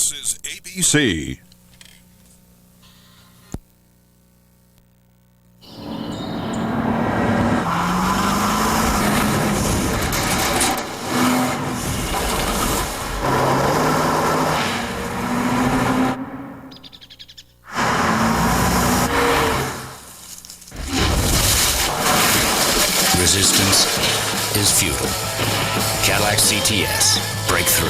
This is ABC. Resistance is futile. Cadillac CTS. Breakthrough.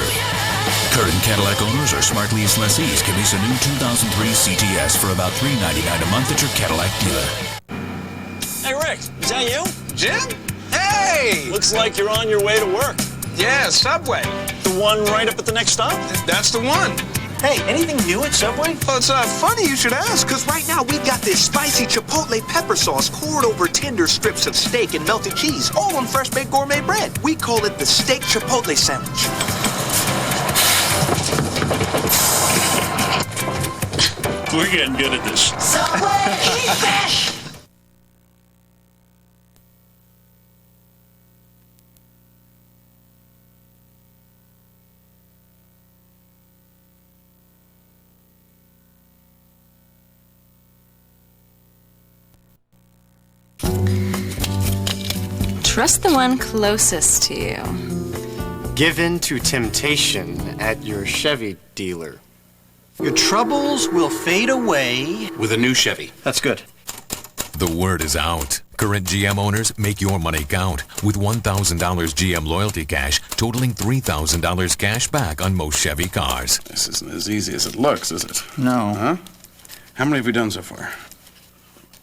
Current Cadillac owners or smart lease lessees can lease a new 2003 CTS for about $399 a month at your Cadillac dealer. Hey, Rick, is that you? Jim? Hey! Looks like you're on your way to work. Yeah, Subway. The one right up at the next stop? That's the one. Hey, anything new at Subway? Well, it's funny you should ask, because right now we've got this spicy chipotle pepper sauce poured over tender strips of steak and melted cheese, all on fresh-baked gourmet bread. We call it the steak chipotle sandwich. We're getting good at this. Subway, eat fresh! Trust the one closest to you. Give in to temptation at your Chevy dealer. Your troubles will fade away With a new Chevy. That's good. The word is out. Current GM owners, make your money count with $1,000 GM loyalty cash, totaling $3,000 cash back on most Chevy cars. This isn't as easy as it looks, is it? No. Huh? How many have we done so far?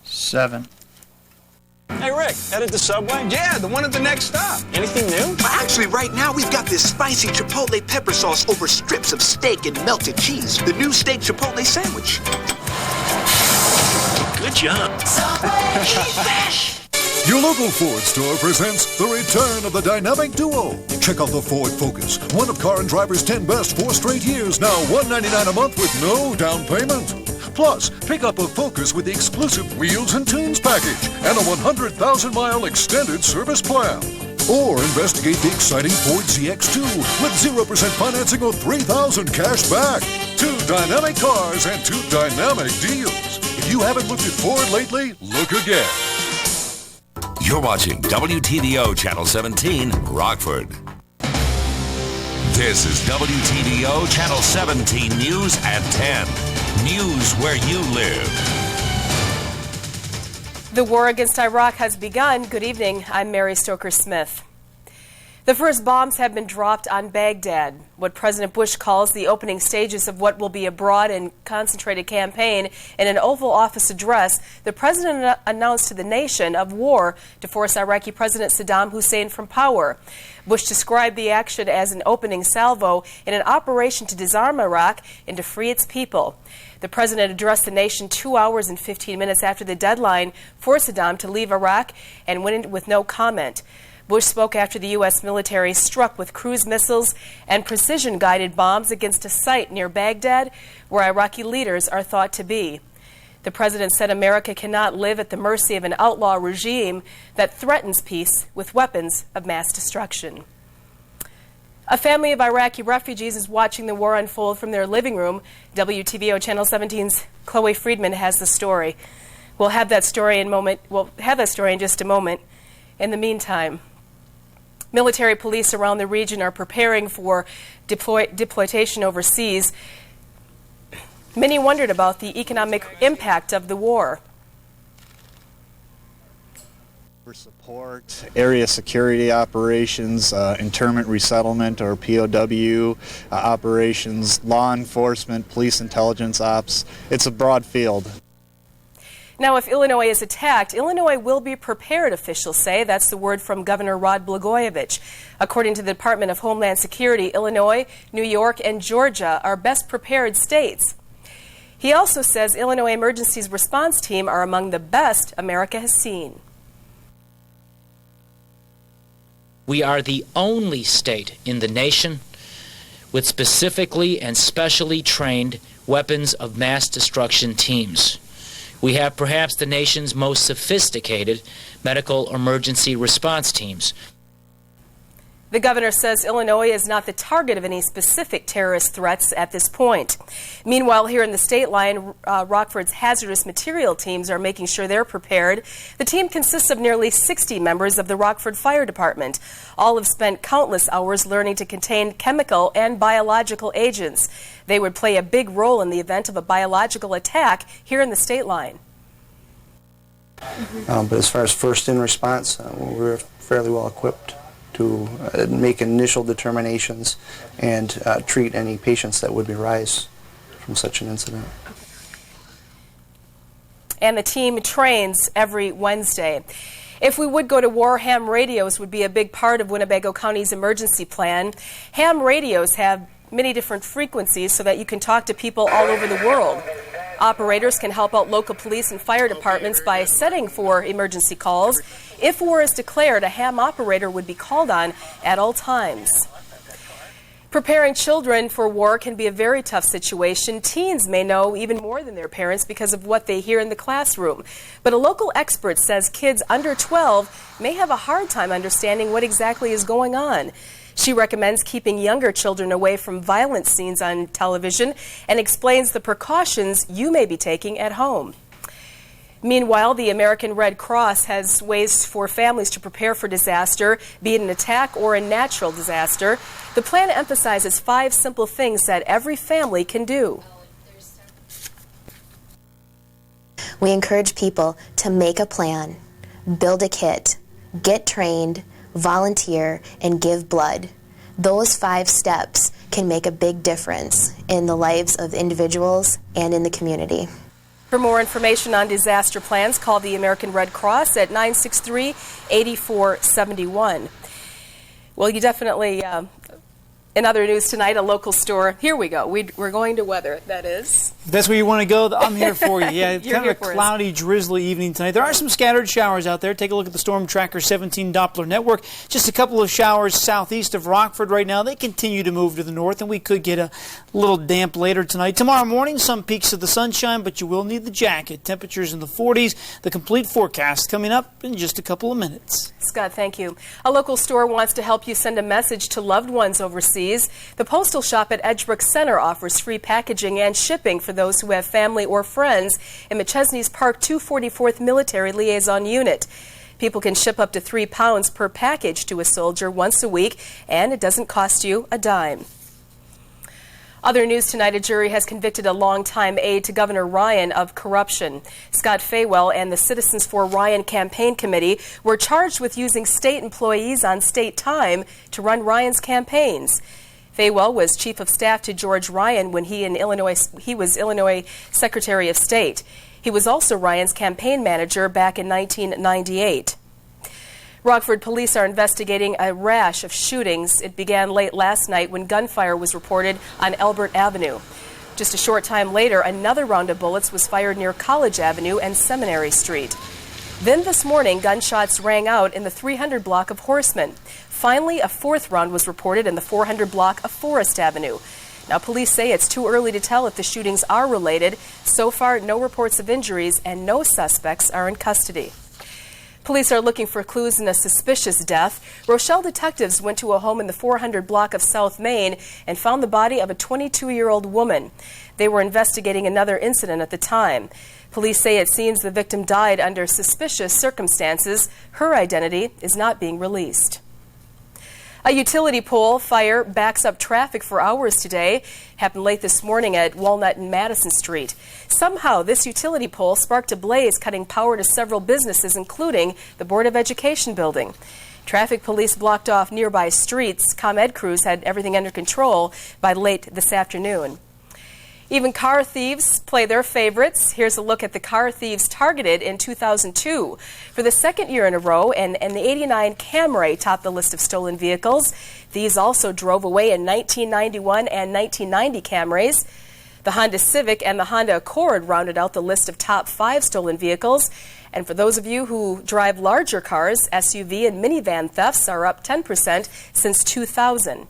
7. Hey, Rick, headed to Subway? Yeah, the one at the next stop. Anything new? Well, actually, right now we've got this spicy chipotle pepper sauce over strips of steak and melted cheese. The new steak chipotle sandwich. Good job. Subway, eat fresh! Your local Ford store presents the return of the dynamic duo. Check out the Ford Focus, one of Car and Driver's 10 best 4 straight years, now $199 a month with no down payment. Plus, pick up a Focus with the exclusive Wheels and Tunes package and a 100,000-mile extended service plan. Or investigate the exciting Ford ZX2 with 0% financing or $3,000 cash back. 2 dynamic cars and 2 dynamic deals. If you haven't looked at Ford lately, look again. You're watching WTVO Channel 17, Rockford. This is WTVO Channel 17 News at 10. News where you live. The war against Iraq has begun. Good evening. I'm Mary Stoker-Smith. The first bombs have been dropped on Baghdad, what President Bush calls the opening stages of what will be a broad and concentrated campaign. In an Oval Office address, the president announced to the nation of war to force Iraqi President Saddam Hussein from power. Bush described the action as an opening salvo in an operation to disarm Iraq and to free its people. The president addressed the nation 2 hours and 15 minutes after the deadline for Saddam to leave Iraq and went in with no comment. Bush spoke after the U.S. military struck with cruise missiles and precision-guided bombs against a site near Baghdad where Iraqi leaders are thought to be. The president said America cannot live at the mercy of an outlaw regime that threatens peace with weapons of mass destruction. A family of Iraqi refugees is watching the war unfold from their living room. WTVO Channel 17's Chloe Friedman has the story. We'll have that story in just a moment. In the meantime, military police around the region are preparing for deployment overseas. Many wondered about the economic impact of the war. For support, area security operations, internment resettlement or POW operations, law enforcement, police intelligence ops. It's a broad field. Now, if Illinois is attacked, Illinois will be prepared, officials say. That's the word from Governor Rod Blagojevich. According to the Department of Homeland Security, Illinois, New York, and Georgia are best prepared states. He also says Illinois Emergency's response team are among the best America has seen. We are the only state in the nation with specifically and specially trained weapons of mass destruction teams. We have perhaps the nation's most sophisticated medical emergency response teams. The governor says Illinois is not the target of any specific terrorist threats at this point. Meanwhile, here in the state line, Rockford's hazardous material teams are making sure they're prepared. The team consists of nearly 60 members of the Rockford Fire Department. All have spent countless hours learning to contain chemical and biological agents. They would play a big role in the event of a biological attack here in the state line. But as far as first in response, we're fairly well equipped to make initial determinations and treat any patients that would arise from such an incident. And the team trains every Wednesday. If we would go to war, ham radios would be a big part of Winnebago County's emergency plan. Ham radios have many different frequencies so that you can talk to people all over the world. Operators can help out local police and fire departments by setting for emergency calls. If war is declared, a ham operator would be called on at all times. Preparing children for war can be a very tough situation. Teens may know even more than their parents because of what they hear in the classroom. But a local expert says kids under 12 may have a hard time understanding what exactly is going on. She recommends keeping younger children away from violent scenes on television and explains the precautions you may be taking at home. Meanwhile, the American Red Cross has ways for families to prepare for disaster, be it an attack or a natural disaster. The plan emphasizes 5 simple things that every family can do. We encourage people to make a plan, build a kit, get trained, volunteer, and give blood. Those 5 steps can make a big difference in the lives of individuals and in the community. For more information on disaster plans, call the American Red Cross at 963-8471. Well, you definitely, in other news tonight, a local store. Here we go. We're going to weather, that is. If that's where you want to go, I'm here for you. Yeah, it's kind of a us. cloudy, drizzly evening tonight. There are some scattered showers out there. Take a look at the Storm Tracker 17 Doppler network. Just a couple of showers southeast of Rockford right now. They continue to move to the north, and we could get a little damp later tonight. Tomorrow morning, some peaks of the sunshine, but you will need the jacket. Temperatures in the 40s. The complete forecast coming up in just a couple of minutes. Scott, thank you. A local store wants to help you send a message to loved ones overseas. The postal shop at Edgebrook Center offers free packaging and shipping for those who have family or friends in McChesney's Park 244th Military Liaison Unit. People can ship up to 3 pounds per package to a soldier once a week, and it doesn't cost you a dime. Other news tonight, a jury has convicted a longtime aide to Governor Ryan of corruption. Scott Faywell and the Citizens for Ryan Campaign Committee were charged with using state employees on state time to run Ryan's campaigns. Faywell was chief of staff to George Ryan when he was Illinois Secretary of State. He was also Ryan's campaign manager back in 1998. Rockford police are investigating a rash of shootings. It began late last night when gunfire was reported on Albert Avenue. Just a short time later, another round of bullets was fired near College Avenue and Seminary Street. Then this morning, gunshots rang out in the 300 block of Horseman. Finally, a 4th round was reported in the 400 block of Forest Avenue. Now, police say it's too early to tell if the shootings are related. So far, no reports of injuries and no suspects are in custody. Police are looking for clues in a suspicious death. Rochelle detectives went to a home in the 400 block of South Main and found the body of a 22-year-old woman. They were investigating another incident at the time. Police say it seems the victim died under suspicious circumstances. Her identity is not being released. A utility pole fire backs up traffic for hours today. Happened late this morning at Walnut and Madison Street. Somehow, this utility pole sparked a blaze, cutting power to several businesses, including the Board of Education building. Traffic police blocked off nearby streets. ComEd crews had everything under control by late this afternoon. Even car thieves play their favorites. Here's a look at the car thieves targeted in 2002. For the 2nd year in a row, and the 89 Camry topped the list of stolen vehicles. These also drove away in 1991 and 1990 Camrys. The Honda Civic and the Honda Accord rounded out the list of top 5 stolen vehicles. And for those of you who drive larger cars, SUV and minivan thefts are up 10% since 2000.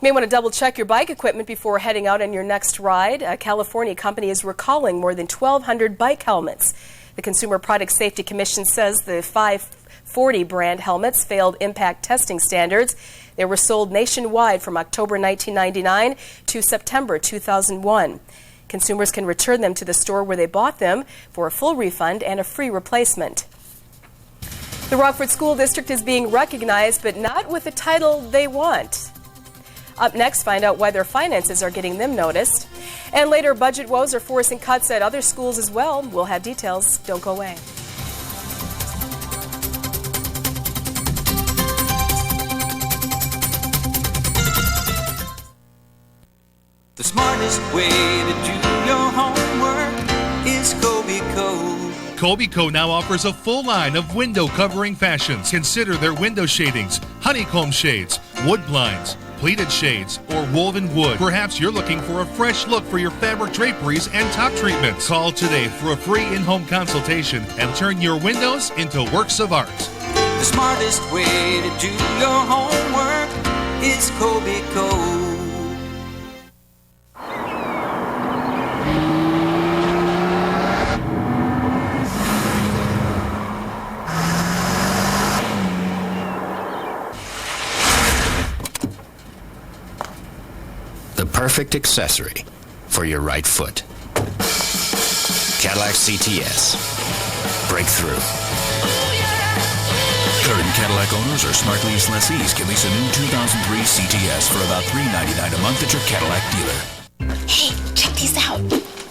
You may want to double-check your bike equipment before heading out on your next ride. A California company is recalling more than 1,200 bike helmets. The Consumer Product Safety Commission says the 40 brand helmets failed impact testing standards. They were sold nationwide from October 1999 to September 2001. Consumers can return them to the store where they bought them for a full refund and a free replacement. The Rockford School District is being recognized, but not with the title they want. Up next, find out why their finances are getting them noticed. And later, budget woes are forcing cuts at other schools as well. We'll have details. Don't go away. The smartest way to do your homework is Kobe-Co. Kobe-Co now offers a full line of window covering fashions. Consider their window shadings, honeycomb shades, wood blinds, pleated shades, or woven wood. Perhaps you're looking for a fresh look for your fabric draperies and top treatments. Call today for a free in-home consultation and turn your windows into works of art. The smartest way to do your homework is Kobe-Co. The perfect accessory for your right foot. Cadillac CTS. Breakthrough. Current Cadillac owners or smart lease lessees can lease a new 2003 CTS for about $399 a month at your Cadillac dealer. Hey, check these out.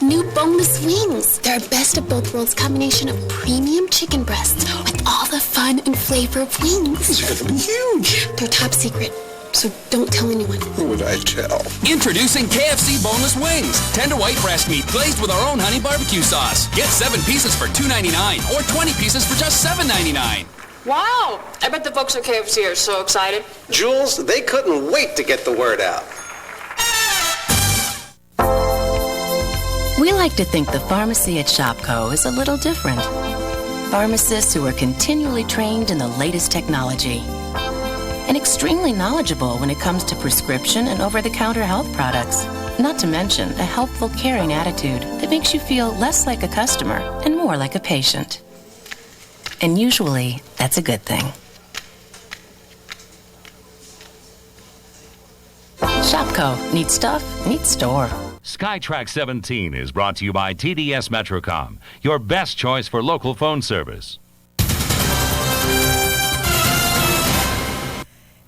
New boneless wings. They're a best of both worlds combination of premium chicken breasts with all the fun and flavor of wings. These are going to be huge. They're top secret. So don't tell anyone. Who would I tell? Introducing KFC boneless wings. Tender white breast meat glazed with our own honey barbecue sauce. Get 7 pieces for $2.99 or 20 pieces for just $7.99. Wow! I bet the folks at KFC are so excited. Jules, they couldn't wait to get the word out. We like to think the pharmacy at Shopco is a little different. Pharmacists who are continually trained in the latest technology and extremely knowledgeable when it comes to prescription and over-the-counter health products. Not to mention a helpful, caring attitude that makes you feel less like a customer and more like a patient. And usually, that's a good thing. Shopco. Needs stuff, needs store. SkyTrack 17 is brought to you by TDS Metrocom, your best choice for local phone service.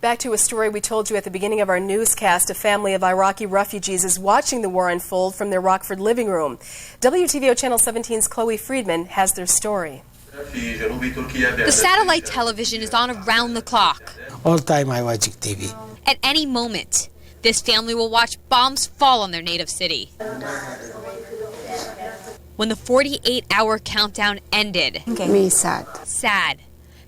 Back to a story we told you at the beginning of our newscast. A family of Iraqi refugees is watching the war unfold from their Rockford living room. WTVO Channel 17's Chloe Friedman has their story. The satellite television is on around the clock. All time I watch TV. At any moment, this family will watch bombs fall on their native city. When the 48-hour countdown ended, Me sad. Sad.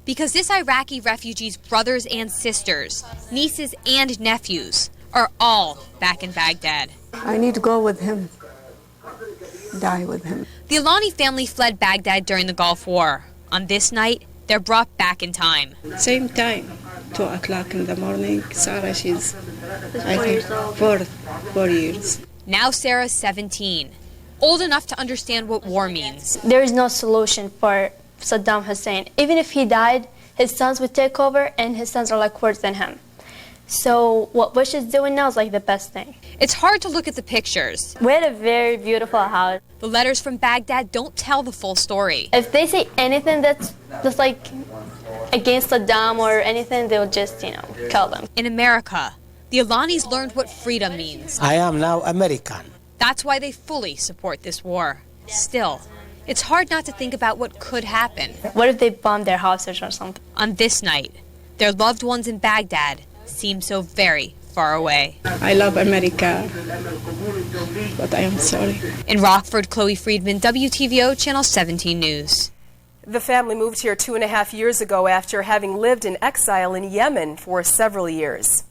Because this Iraqi refugee's brothers and sisters, nieces and nephews, are all back in Baghdad. I need to go with him. Die with him. The Alani family fled Baghdad during the Gulf War. On this night, they're brought back in time. Same time, 2 o'clock in the morning. Sarah, she's, I think, 4 years. Now Sarah's 17, old enough to understand what war means. There is no solution for Saddam Hussein. Even if he died, his sons would take over, and his sons are like worse than him. So what Bush is doing now is like the best thing. It's hard to look at the pictures. We had a very beautiful house. The letters from Baghdad don't tell the full story. If they say anything that's just like against Saddam or anything, they'll just, kill them. In America, the Alanis learned what freedom means. I am now American. That's why they fully support this war. Still, it's hard not to think about what could happen. What if they bomb their houses or something? On this night, their loved ones in Baghdad seem so very far away. I love America, but I am sorry. In Rockford, Chloe Friedman, WTVO Channel 17 News. The family moved here 2.5 years ago after having lived in exile in Yemen for several years.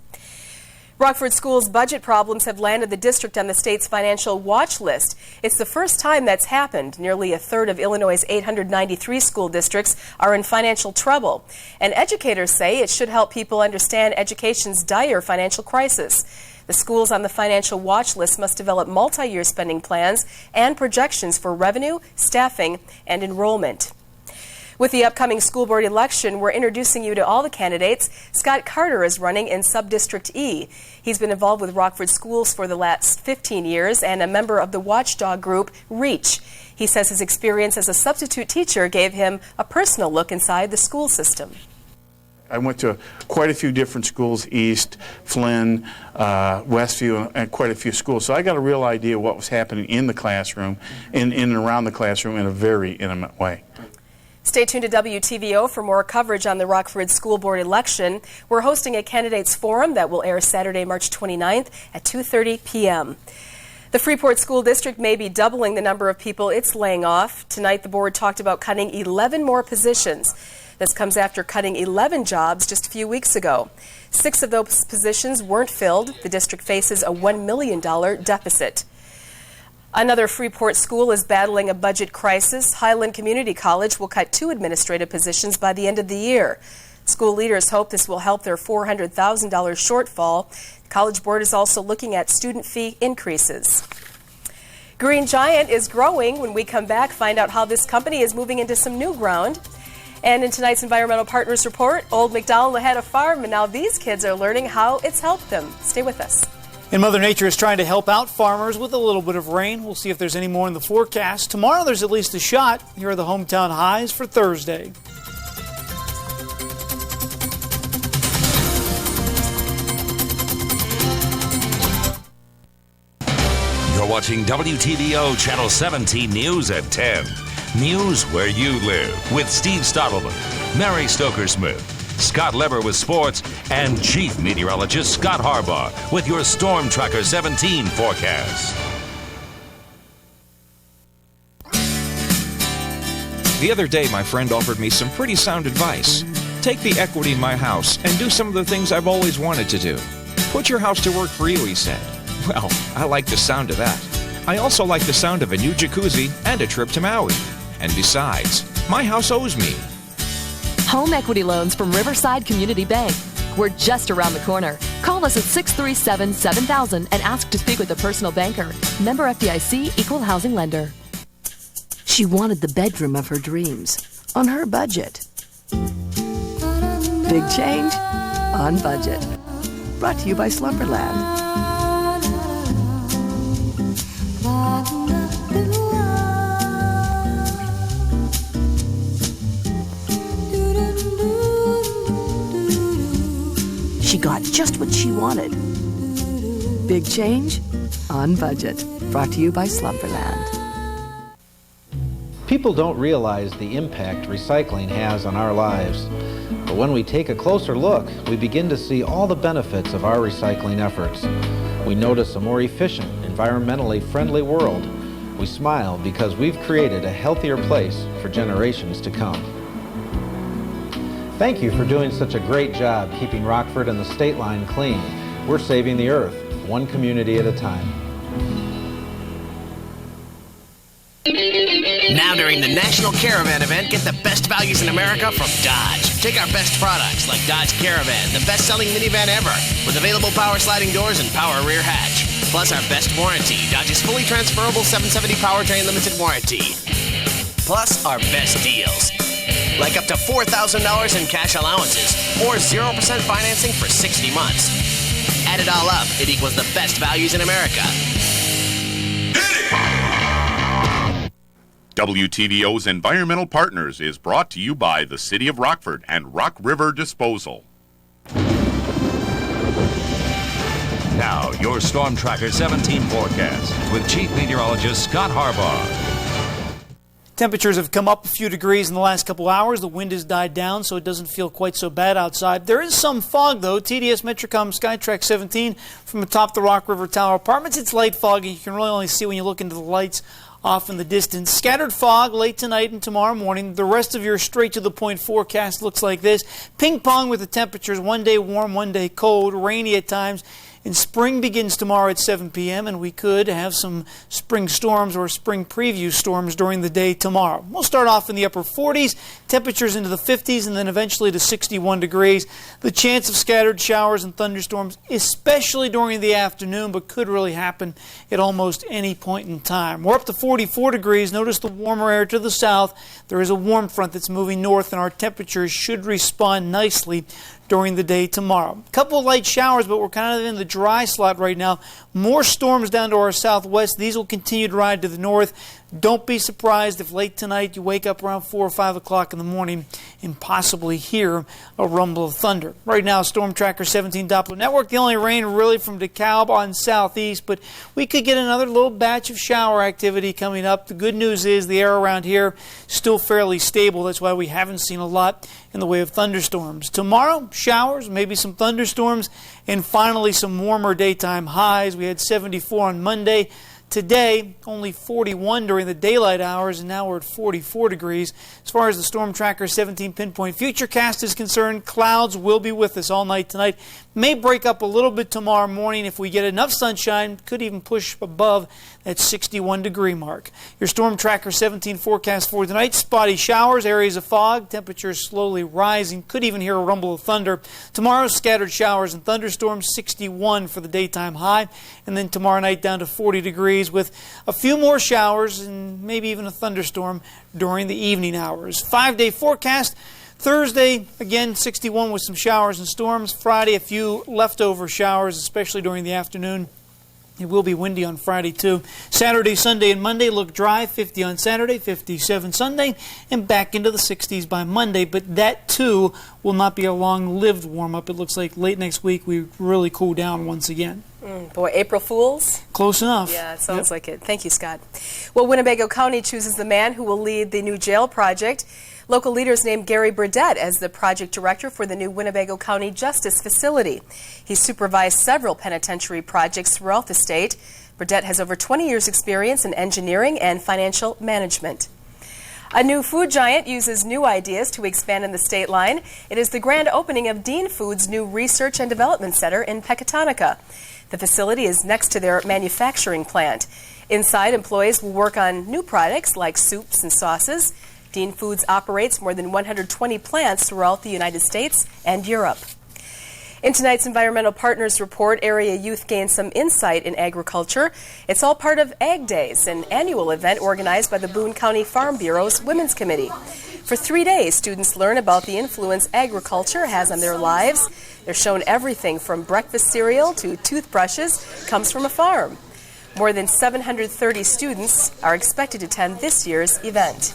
Rockford School's budget problems have landed the district on the state's financial watch list. It's the first time that's happened. Nearly a third of Illinois' 893 school districts are in financial trouble. And educators say it should help people understand education's dire financial crisis. The schools on the financial watch list must develop multi-year spending plans and projections for revenue, staffing, and enrollment. With the upcoming school board election, we're introducing you to all the candidates. Scott Carter is running in Subdistrict E. He's been involved with Rockford schools for the last 15 years and a member of the watchdog group REACH. He says his experience as a substitute teacher gave him a personal look inside the school system. I went to quite a few different schools, East, Flynn, Westview, and quite a few schools. So I got a real idea of what was happening in the classroom, in and around the classroom in a very intimate way. Stay tuned to WTVO for more coverage on the Rockford School Board election. We're hosting a candidates forum that will air Saturday, March 29th at 2:30 p.m. The Freeport School District may be doubling the number of people it's laying off. Tonight, the board talked about cutting 11 more positions. This comes after cutting 11 jobs just a few weeks ago. 6 of those positions weren't filled. The district faces a $1 million deficit. Another Freeport school is battling a budget crisis. Highland Community College will cut 2 administrative positions by the end of the year. School leaders hope this will help their $400,000 shortfall. The College Board is also looking at student fee increases. Green Giant is growing. When we come back, find out how this company is moving into some new ground. And in tonight's Environmental Partners Report, Old MacDonald had a farm, and now these kids are learning how it's helped them. Stay with us. And Mother Nature is trying to help out farmers with a little bit of rain. We'll see if there's any more in the forecast. Tomorrow there's at least a shot. Here are the hometown highs for Thursday. You're watching WTVO Channel 17 News at 10. News where you live with Steve Stottleman, Mary Stoker-Smith, Scott Lever with sports, and Chief Meteorologist Scott Harbaugh with your Storm Tracker 17 forecast. The other day, my friend offered me some pretty sound advice. Take the equity in my house and do some of the things I've always wanted to do. Put your house to work for you, he said. Well, I like the sound of that. I also like the sound of a new jacuzzi and a trip to Maui. And besides, my house owes me. Home equity loans from Riverside Community Bank. We're just around the corner. Call us at 637-7000 and ask to speak with a personal banker. Member FDIC, Equal Housing Lender. She wanted the bedroom of her dreams on her budget. Big change on budget. Brought to you by Slumberland. She got just what she wanted. Big change on budget. Brought to you by Slumberland. People don't realize the impact recycling has on our lives. But when we take a closer look, we begin to see all the benefits of our recycling efforts. We notice a more efficient, environmentally friendly world. We smile because we've created a healthier place for generations to come. Thank you for doing such a great job keeping Rockford and the state line clean. We're saving the earth, one community at a time. Now during the National Caravan event, get the best values in America from Dodge. Take our best products like Dodge Caravan, the best-selling minivan ever, with available power sliding doors and power rear hatch. Plus our best warranty, Dodge's fully transferable 770 powertrain limited warranty. Plus our best deals, like up to $4,000 in cash allowances or 0% financing for 60 months. Add it all up, it equals the best values in America. WTVO's Environmental Partners is brought to you by the City of Rockford and Rock River Disposal. Now, your Storm Tracker 17 forecast with Chief Meteorologist Scott Harbaugh. Temperatures have come up a few degrees in the last couple hours. The wind has died down, so it doesn't feel quite so bad outside. There is some fog, though. TDS Metrocom Skytrack 17 from atop the Rock River Tower Apartments. It's light foggy. You can really only see when you look into the lights off in the distance. Scattered fog late tonight and tomorrow morning. The rest of your straight-to-the-point forecast looks like this. Ping-pong with the temperatures. One day warm, one day cold, rainy at times And spring begins tomorrow at 7 p.m., and we could have some spring storms or spring preview storms during the day tomorrow. We'll start off in the upper 40s, temperatures into the 50s, and then eventually to 61 degrees. The chance of scattered showers and thunderstorms, especially during the afternoon, but could really happen at almost any point in time. We're up to 44 degrees. Notice the warmer air to the south. There is a warm front that's moving north, and our temperatures should respond nicely during the day tomorrow. A couple of light showers, but we're kind of in the dry slot right now. More storms down to our southwest. These will continue to ride to the north. Don't be surprised if late tonight you wake up around 4 or 5 o'clock in the morning and possibly hear a rumble of thunder. Right now, Storm Tracker 17 Doppler Network. The only rain really from DeKalb on southeast, but we could get another little batch of shower activity coming up. The good news is the air around here still fairly stable. That's why we haven't seen a lot in the way of thunderstorms. Tomorrow, showers, maybe some thunderstorms, and finally some warmer daytime highs. We had 74 on Monday. Today, only 41 during the daylight hours, and now we're at 44 degrees. As far as the Storm Tracker 17 Pinpoint Futurecast is concerned, clouds will be with us all night tonight. May break up a little bit tomorrow morning if we get enough sunshine. Could even push above that 61 degree mark. Your Storm Tracker 17 forecast for tonight: spotty showers, areas of fog, temperatures slowly rising. Could even hear a rumble of thunder. Tomorrow, scattered showers and thunderstorms, 61 for the daytime high. And then tomorrow night down to 40 degrees with a few more showers and maybe even a thunderstorm during the evening hours. 5-day forecast. Thursday, again, 61 with some showers and storms. Friday, a few leftover showers, especially during the afternoon. It will be windy on Friday, too. Saturday, Sunday, and Monday look dry. 50 on Saturday, 57 Sunday, and back into the 60s by Monday. But that, too, will not be a long-lived warm-up. It looks like late next week we really cool down once again. Boy, April Fools? Close enough. Yeah, it sounds like it. Thank you, Scott. Well, Winnebago County chooses the man who will lead the new jail project. Local leaders named Gary Burdett as the project director for the new Winnebago County Justice Facility. He supervised several penitentiary projects throughout the state. Burdett has over 20 years' experience in engineering and financial management. A new food giant uses new ideas to expand in the state line. It is the grand opening of Dean Foods' new Research and Development Center in Pecatonica. The facility is next to their manufacturing plant. Inside, employees will work on new products like soups and sauces. Dean Foods operates more than 120 plants throughout the United States and Europe. In tonight's Environmental Partners Report, area youth gain some insight in agriculture. It's all part of Ag Days, an annual event organized by the Boone County Farm Bureau's Women's Committee. For 3 days, students learn about the influence agriculture has on their lives. They're shown everything from breakfast cereal to toothbrushes comes from a farm. More than 730 students are expected to attend this year's event.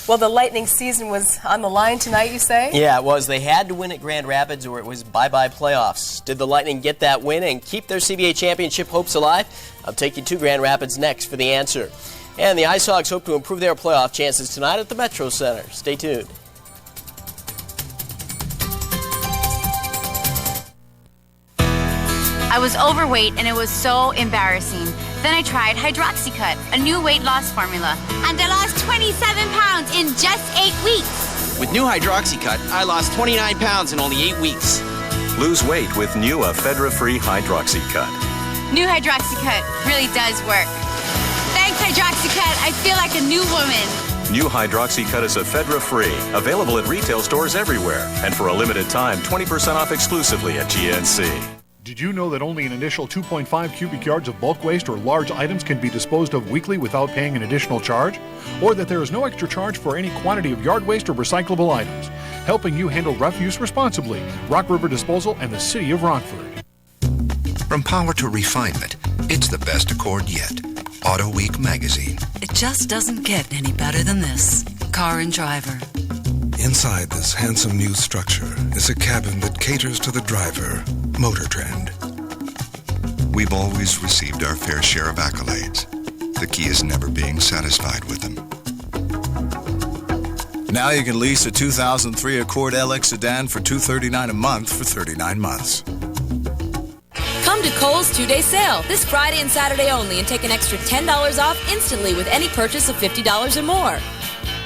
Well, the Lightning season was on the line tonight, you say? Yeah, it was. They had to win at Grand Rapids or it was bye-bye playoffs. Did the Lightning get that win and keep their CBA championship hopes alive? I'll take you to Grand Rapids next for the answer. And the Ice Hogs hope to improve their playoff chances tonight at the Metro Center. Stay tuned. I was overweight and it was so embarrassing. Then I tried Hydroxycut, a new weight loss formula, and I lost 27 pounds in just 8 weeks. With new Hydroxycut, I lost 29 pounds in only 8 weeks. Lose weight with new ephedra-free Hydroxycut. New Hydroxycut really does work. Thanks, Hydroxycut. I feel like a new woman. New Hydroxycut is ephedra-free, available at retail stores everywhere, and for a limited time, 20% off exclusively at GNC. Did you know that only an initial 2.5 cubic yards of bulk waste or large items can be disposed of weekly without paying an additional charge? Or that there is no extra charge for any quantity of yard waste or recyclable items? Helping you handle refuse responsibly, Rock River Disposal and the City of Rockford. From power to refinement, it's the best Accord yet. Auto Week magazine. It just doesn't get any better than this. Car and Driver. Inside this handsome new structure is a cabin that caters to the driver, Motor Trend. We've always received our fair share of accolades. The key is never being satisfied with them. Now you can lease a 2003 Accord LX sedan for $239 a month for 39 months. Come to Kohl's 2-day sale this Friday and Saturday only and take an extra $10 off instantly with any purchase of $50 or more.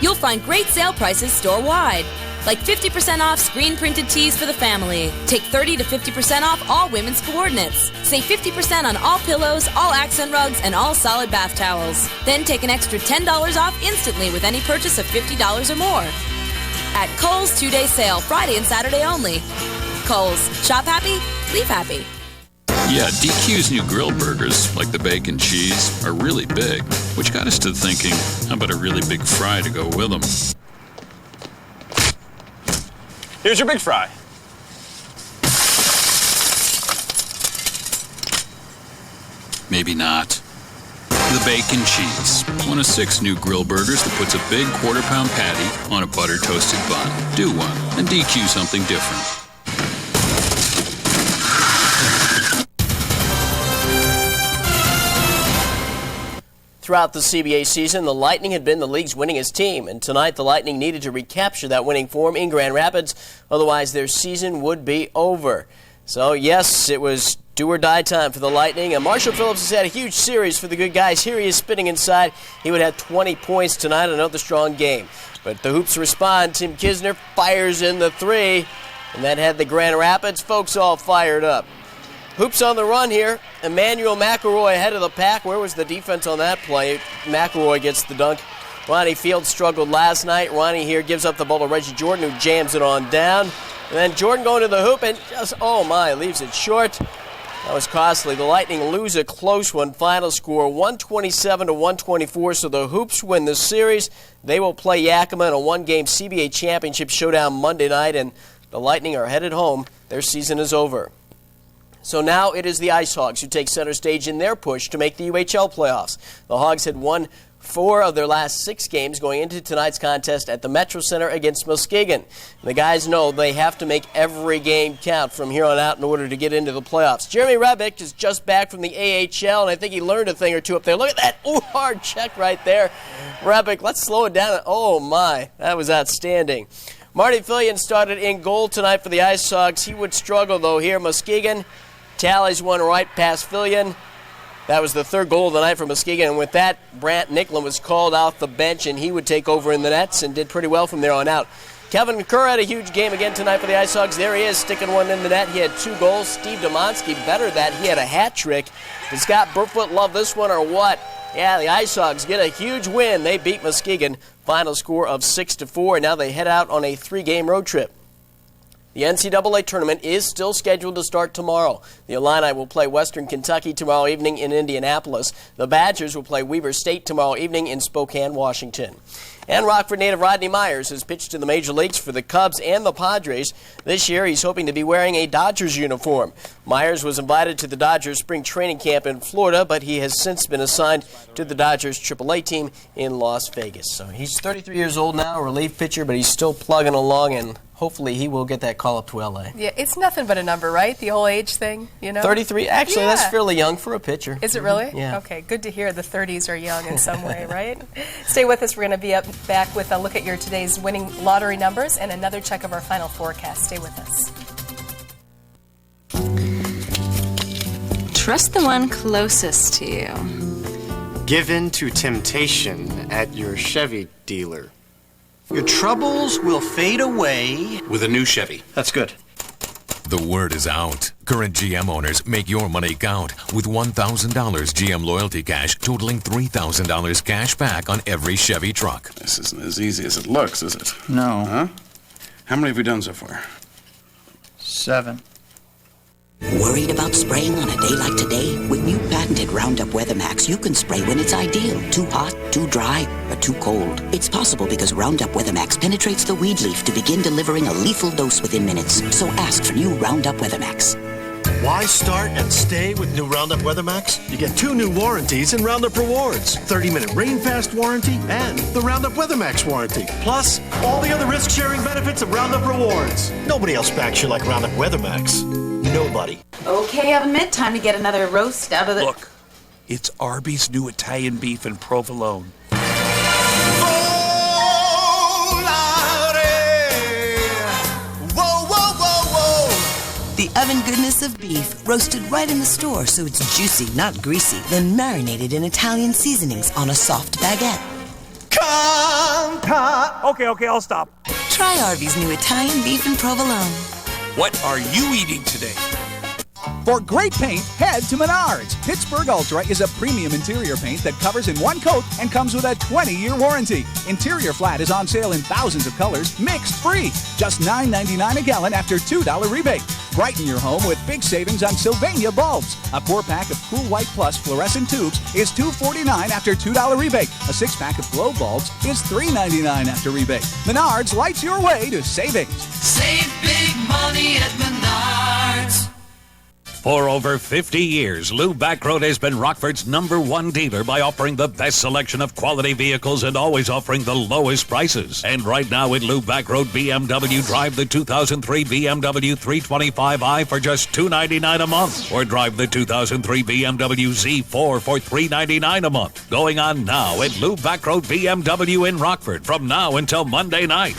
You'll find great sale prices store-wide. like 50% off screen printed tees for the family. Take 30 to 50% off all women's coordinates. Save 50% on all pillows, all accent rugs, and all solid bath towels. Then take an extra $10 off instantly with any purchase of $50 or more. At Kohl's 2-day sale, Friday and Saturday only. Kohl's. Shop happy, leave happy. Yeah, DQ's new grill burgers, like the bacon cheese, are really big, which got us to thinking, how about a really big fry to go with them? Here's your big fry. Maybe not. The bacon cheese, one of 6 new grill burgers that puts a big quarter-pound patty on a butter-toasted bun. Do one, and DQ something different. Throughout the CBA season, the Lightning had been the league's winningest team, and tonight the Lightning needed to recapture that winning form in Grand Rapids, otherwise their season would be over. So yes, it was do-or-die time for the Lightning, and Marshall Phillips has had a huge series for the good guys. Here he is spinning inside. He would have 20 points tonight, another strong game. But the Hoops respond. Tim Kisner fires in the 3, and that had the Grand Rapids folks all fired up. Hoops on the run here. Emmanuel McElroy ahead of the pack. Where was the defense on that play? McElroy gets the dunk. Ronnie Fields struggled last night. Ronnie here gives up the ball to Reggie Jordan, who jams it on down. And then Jordan going to the hoop and just, oh my, leaves it short. That was costly. The Lightning lose a close one. Final score 127-124. So the Hoops win the series. They will play Yakima in a one-game CBA championship showdown Monday night, and the Lightning are headed home. Their season is over. So now it is the Ice Hogs who take center stage in their push to make the UHL playoffs. The Hogs had won 4 of their last 6 games going into tonight's contest at the Metro Center against Muskegon. The guys know they have to make every game count from here on out in order to get into the playoffs. Jeremy Rebick is just back from the AHL, and I think he learned a thing or two up there. Look at that. Ooh, hard check right there. Rebick, let's slow it down. Oh, my. That was outstanding. Marty Fillion started in goal tonight for the Ice Hogs. He would struggle, though, here. Muskegon tallies one right past Fillion. That was the 3rd goal of the night for Muskegon, and with that, Brant Nicklin was called off the bench, and he would take over in the nets and did pretty well from there on out. Kevin McCurr had a huge game again tonight for the Ice Hogs. There he is, sticking one in the net. He had 2 goals. Steve Domonsky bettered that. He had a hat trick. Does Scott Burfoot love this one or what? Yeah, the Ice Hogs get a huge win. They beat Muskegon. Final score of 6-4, and now they head out on a 3-game road trip. The NCAA tournament is still scheduled to start tomorrow. The Illini will play Western Kentucky tomorrow evening in Indianapolis. The Badgers will play Weber State tomorrow evening in Spokane, Washington. And Rockford native Rodney Myers has pitched in the major leagues for the Cubs and the Padres. This year, he's hoping to be wearing a Dodgers uniform. Myers was invited to the Dodgers spring training camp in Florida, but he has since been assigned to the Dodgers AAA team in Las Vegas. So he's 33 years old now, a relief pitcher, but he's still plugging along, and hopefully he will get that call up to L.A. Yeah, it's nothing but a number, right? The whole age thing, you know? 33. Actually, that's fairly young for a pitcher. Is it really? Yeah. Okay, good to hear the 30s are young in some way, right? Stay with us. We're going to be back with a look at your today's winning lottery numbers and another check of our final forecast. Stay with us. Trust the one closest to you. Give in to temptation at your Chevy dealer. Your troubles will fade away with a new Chevy. That's good. The word is out. Current GM owners, make your money count with $1,000 GM loyalty cash totaling $3,000 cash back on every Chevy truck. This isn't as easy as it looks, is it? No. Huh? How many have we done so far? 7. Worried about spraying on a day like today? With new patented Roundup WeatherMax, you can spray when it's ideal. Too hot, too dry, or too cold. It's possible because Roundup WeatherMax penetrates the weed leaf to begin delivering a lethal dose within minutes. So ask for new Roundup WeatherMax. Why start and stay with new Roundup WeatherMax? You get 2 new warranties in Roundup Rewards. 30-minute rain-fast warranty and the Roundup WeatherMax warranty. Plus, all the other risk-sharing benefits of Roundup Rewards. Nobody else backs you like Roundup WeatherMax. Nobody. Okay, Oven Mitt, time to get another roast out of the... Look, it's Arby's new Italian beef and provolone. The oven goodness of beef, roasted right in the store so it's juicy, not greasy, then marinated in Italian seasonings on a soft baguette. Okay, I'll stop. Try Arby's new Italian beef and provolone. What are you eating today? For great paint, head to Menards. Pittsburgh Ultra is a premium interior paint that covers in one coat and comes with a 20-year warranty. Interior Flat is on sale in thousands of colors, mixed free. Just $9.99 a gallon after $2 rebate. Brighten your home with big savings on Sylvania bulbs. A 4-pack of Cool White Plus fluorescent tubes is $2.49 after $2 rebate. A 6-pack of Glow bulbs is $3.99 after rebate. Menards lights your way to savings. Save big money at Menards. For over 50 years, Lou Backroad has been Rockford's #1 dealer by offering the best selection of quality vehicles and always offering the lowest prices. And right now at Lou Backroad BMW, drive the 2003 BMW 325i for just $299 a month. Or drive the 2003 BMW Z4 for $399 a month. Going on now at Lou Backroad BMW in Rockford from now until Monday night.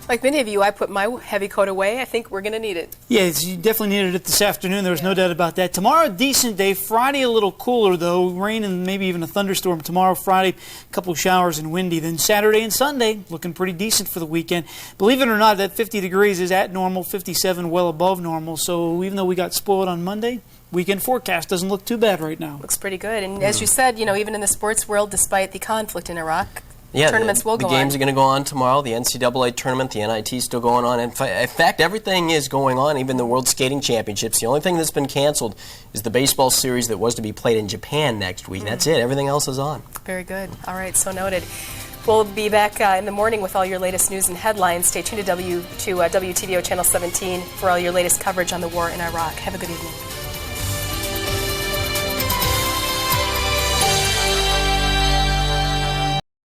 Like many of you, I put my heavy coat away. I think we're going to need it. Yes, you definitely needed it this afternoon. There was no doubt about that. Tomorrow, a decent day. Friday, a little cooler, though. Rain and maybe even a thunderstorm tomorrow. Friday, a couple of showers and windy. Then Saturday and Sunday, looking pretty decent for the weekend. Believe it or not, that 50 degrees is at normal, 57 well above normal. So even though we got spoiled on Monday, weekend forecast doesn't look too bad right now. Looks pretty good. And as you said, even in the sports world, despite the conflict in Iraq, tournaments will go on. The games are going to go on tomorrow. The NCAA tournament, the NIT is still going on. In fact, everything is going on, even the World Skating Championships. The only thing that's been canceled is the baseball series that was to be played in Japan next week. That's it. Everything else is on. Very good. All right, so noted. We'll be back in the morning with all your latest news and headlines. Stay tuned to WTVO Channel 17 for all your latest coverage on the war in Iraq. Have a good evening.